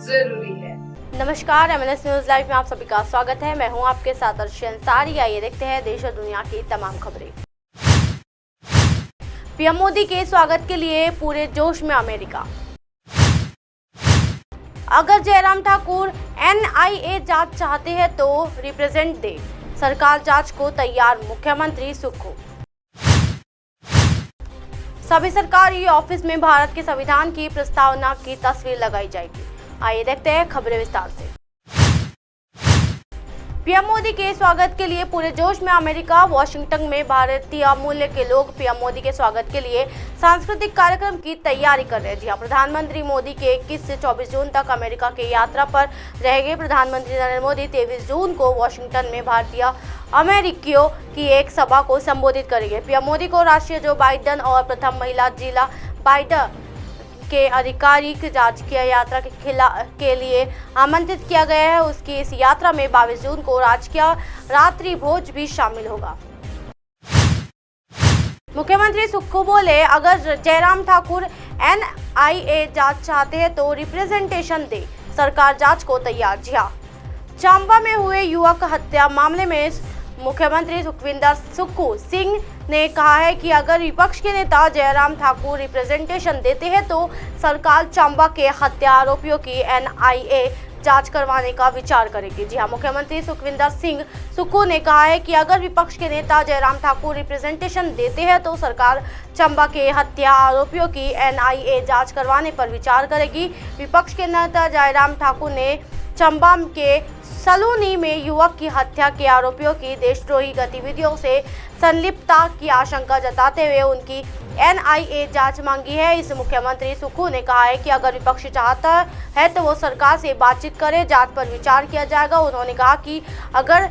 जरूरी है। नमस्कार, MLS न्यूज लाइव में आप सभी का स्वागत है। मैं हूं आपके साथ अर्शी अंसारी। आइए देखते हैं देश और दुनिया की तमाम खबरें। पीएम मोदी के स्वागत के लिए पूरे जोश में अमेरिका। अगर जयराम ठाकुर NIA जांच चाहते हैं तो रिप्रेजेंट दे, सरकार जांच को तैयार, मुख्यमंत्री सुक्खू। सभी सरकारी ऑफिस में भारत के संविधान की प्रस्तावना की तस्वीर लगाई जाएगी। आइए देखते हैं खबरें विस्तार से। पीएम मोदी के स्वागत के लिए पूरे जोश में अमेरिका। वॉशिंगटन में भारतीय मूल्य के लोग पीएम मोदी के स्वागत के लिए सांस्कृतिक कार्यक्रम की तैयारी कर रहे हैं। जी हां, प्रधानमंत्री मोदी के 21 से 24 जून तक अमेरिका की यात्रा पर रहेंगे। प्रधानमंत्री नरेंद्र मोदी 23 जून को वॉशिंगटन में भारतीय अमेरिकियों की एक सभा को संबोधित करेंगे। पीएम मोदी को राष्ट्रीय जो बाइडेन और प्रथम महिला जिला बाइडेन के आधिकारिक राजकीय यात्रा के लिए आमंत्रित किया गया है। उसकी इस यात्रा में 22 जून को राजकीय रात्रि भोज भी शामिल होगा। मुख्यमंत्री सुक्खू बोले, अगर जयराम ठाकुर NIA जांच चाहते हैं तो रिप्रेजेंटेशन दे, सरकार जांच को तैयार। जी हां, चंबा में हुए युवक हत्या मामले में मुख्यमंत्री सुक्खू सिंह ने कहा है कि अगर विपक्ष के नेता जयराम ठाकुर रिप्रेजेंटेशन देते हैं तो सरकार चंबा के हत्या आरोपियों की NIA जांच करवाने का विचार करेगी। जी हां, मुख्यमंत्री सुक्खू ने कहा है कि अगर विपक्ष के नेता जयराम ठाकुर रिप्रेजेंटेशन देते हैं तो सरकार चंबा के हत्या आरोपियों की NIA जांच करवाने पर विचार करेगी। विपक्ष के नेता जयराम ठाकुर ने चंबा के सलूनी में युवक की हत्या के आरोपियों की देशद्रोही गतिविधियों से संलिप्तता की आशंका जताते हुए उनकी NIA जांच मांगी है। इस मुख्यमंत्री सुक्खू ने कहा है कि अगर विपक्ष चाहता है तो वो सरकार से बातचीत करे, जांच पर विचार किया जाएगा। उन्होंने कहा कि अगर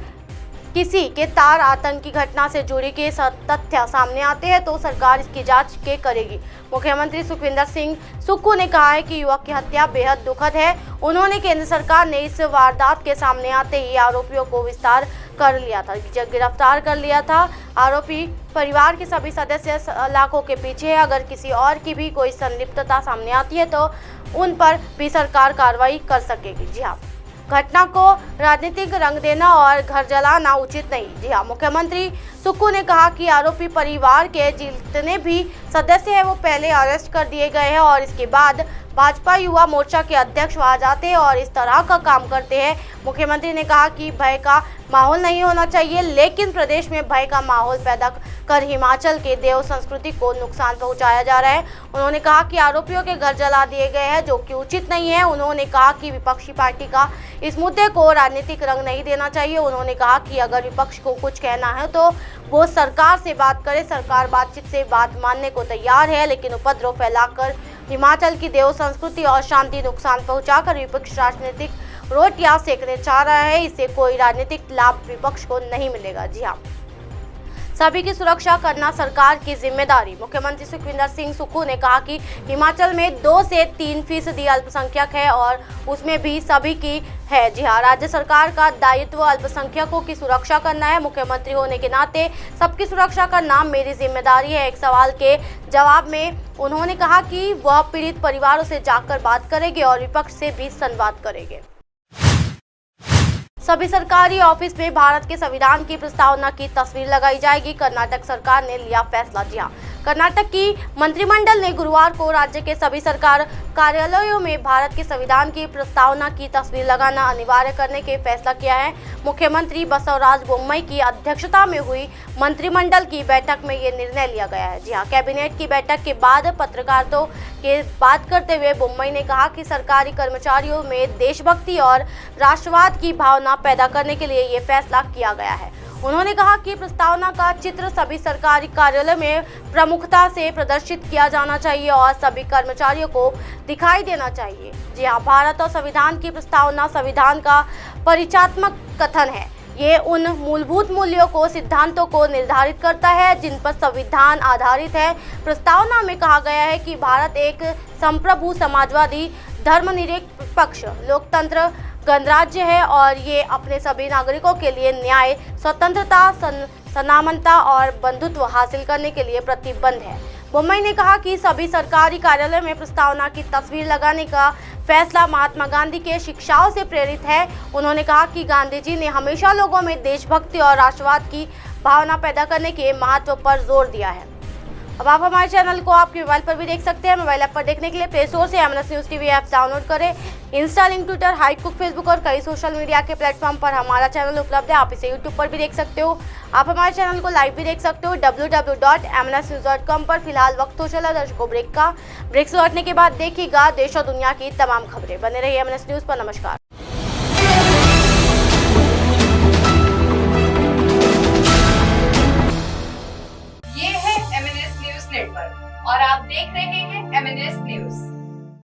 किसी के तार आतंकी घटना से जुड़ी के तथ्य सामने आते हैं तो सरकार इसकी जांच के करेगी। मुख्यमंत्री सुक्खू ने कहा है कि युवक की हत्या बेहद दुखद है। उन्होंने केंद्र सरकार ने इस वारदात के सामने आते ही आरोपियों को गिरफ्तार कर लिया था। आरोपी परिवार के सभी सदस्य सलाखों के पीछे है। अगर किसी और की भी कोई संलिप्तता सामने आती है तो उन पर भी सरकार कार्रवाई कर सकेगी। जी हाँ, घटना को राजनीतिक रंग देना और घर जलाना उचित नहीं। जी हाँ, मुख्यमंत्री सुक्खू ने कहा कि आरोपी परिवार के जितने भी सदस्य हैं वो पहले अरेस्ट कर दिए गए हैं और इसके बाद भाजपा युवा मोर्चा के अध्यक्ष वहां जाते हैं और इस तरह का काम करते हैं। मुख्यमंत्री ने कहा कि भय का माहौल नहीं होना चाहिए, लेकिन प्रदेश में भय का माहौल पैदा कर हिमाचल के देव संस्कृति को नुकसान पहुंचाया जा रहा है। उन्होंने कहा कि आरोपियों के घर जला दिए गए हैं, जो कि उचित नहीं है। उन्होंने कहा कि विपक्षी पार्टी का इस मुद्दे को राजनीतिक रंग नहीं देना चाहिए। उन्होंने कहा कि अगर विपक्ष को कुछ कहना है तो वो सरकार से बात करे, सरकार बातचीत से बात मानने को तैयार है, लेकिन उपद्रव फैलाकर हिमाचल की देव संस्कृति और शांति नुकसान पहुंचाकर विपक्ष राजनीतिक रोटियां सेकने चाह रहा है। इससे कोई राजनीतिक लाभ विपक्ष को नहीं मिलेगा। जी हाँ, सभी की सुरक्षा करना सरकार की जिम्मेदारी। मुख्यमंत्री सुक्खू ने कहा कि हिमाचल में 2 से 3% अल्पसंख्यक है और उसमें भी सभी की है। जी हाँ, राज्य सरकार का दायित्व अल्पसंख्यकों की सुरक्षा करना है। मुख्यमंत्री होने के नाते सबकी सुरक्षा करना मेरी जिम्मेदारी है। एक सवाल के जवाब में उन्होंने कहा कि वह पीड़ित परिवारों से जाकर बात करेंगे और विपक्ष से भी संवाद करेंगे। सभी सरकारी ऑफिस में भारत के संविधान की प्रस्तावना की तस्वीर लगाई जाएगी। कर्नाटक सरकार ने लिया फैसला। जी हाँ, कर्नाटक की मंत्रिमंडल ने गुरुवार को राज्य के सभी सरकार कार्यालयों में भारत के संविधान की प्रस्तावना की तस्वीर लगाना अनिवार्य करने के फैसला किया है। मुख्यमंत्री बसवराज बोम्मई की अध्यक्षता में हुई मंत्रिमंडल की बैठक में ये निर्णय लिया गया है। जी हाँ, कैबिनेट की बैठक के बाद पत्रकारों के बात करते हुए बोम्मई ने कहा कि सरकारी कर्मचारियों में देशभक्ति और राष्ट्रवाद की भावना पैदा करने के लिए ये फैसला किया गया है। उन्होंने कहा कि प्रस्तावना का चित्र सभी सरकारी कार्यालय में प्रमुखता से प्रदर्शित किया जाना चाहिए और सभी कर्मचारियों को दिखाई देना चाहिए। जी हाँ, भारत और संविधान की प्रस्तावना संविधान का परिचयात्मक कथन है। ये उन मूलभूत मूल्यों को, सिद्धांतों को निर्धारित करता है जिन पर संविधान आधारित है। प्रस्तावना में कहा गया है कि भारत एक संप्रभु, समाजवादी, धर्मनिरपेक्ष, लोकतंत्र गणराज्य है और ये अपने सभी नागरिकों के लिए न्याय, स्वतंत्रता, समानता और बंधुत्व हासिल करने के लिए प्रतिबद्ध है। मुंबई ने कहा कि सभी सरकारी कार्यालय में प्रस्तावना की तस्वीर लगाने का फैसला महात्मा गांधी के शिक्षाओं से प्रेरित है। उन्होंने कहा कि गांधी जी ने हमेशा लोगों में देशभक्ति और राष्ट्रवाद की भावना पैदा करने के महत्व पर जोर दिया है। अब आप हमारे चैनल को आपके मोबाइल पर भी देख सकते हैं। मोबाइल ऐप पर देखने के लिए प्ले स्टोर से MNS news TV app download करें। इंस्टा, लिंक, ट्विटर, हाइकुक, फेसबुक और कई सोशल मीडिया के प्लेटफॉर्म पर हमारा चैनल उपलब्ध है। आप इसे यूट्यूब पर भी देख सकते हो। आप हमारे चैनल को लाइव भी देख सकते हो www.mnsnews.com पर। फिलहाल वक्त हो चला दर्शकों ब्रेक का। ब्रेक से लौटने के बाद देखिएगा देश और दुनिया की तमाम खबरें। बने रहिए एमएनएस न्यूज़ पर। नमस्कार। ये है एमएनएस न्यूज़ नेटवर्क और आप देख रहे हैं एमएनएस न्यूज़।